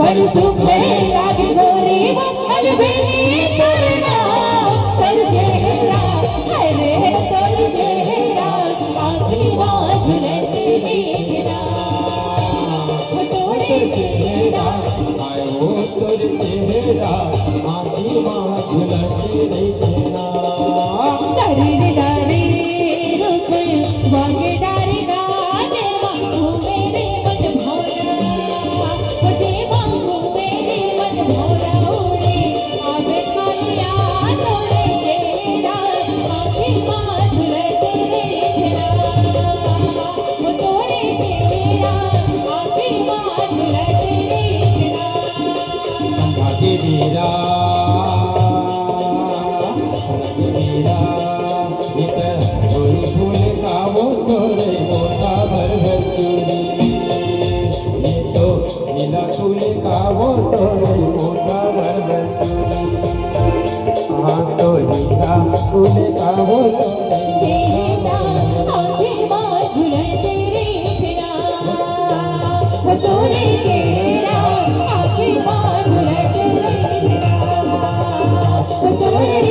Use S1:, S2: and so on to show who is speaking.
S1: पर सुखे लागे गोरी अलबेली करना कर चेहरा हरे तोर चेहरा आखी बात लेते गिरा तोरे चेहरा
S2: आए वो तोर चेहरा आखी बात लेते गिरा
S1: डरी डरी रुक वागे डरी राजे मांगू मेरे मन भोरा मुझे मांगू मेरे मन भोरा उड़े आवे खालिया तोरे चेहरा आखी बात लेते गिरा वो तोरे चेहरा आखी बात लेते गिरा
S2: संभाजी वीरा फूल खाओ छोड़े मोटा भर भर चूड़ी ये तो नीला फूल खाओ छोड़े मोटा भर भर चूड़ी हाँ तो नीला फूल खाओ
S1: चेहरा आँखें बाझुले तेरे फिरा तोरे चेहरा आँखें बाझुले तेरे फिरा तोरे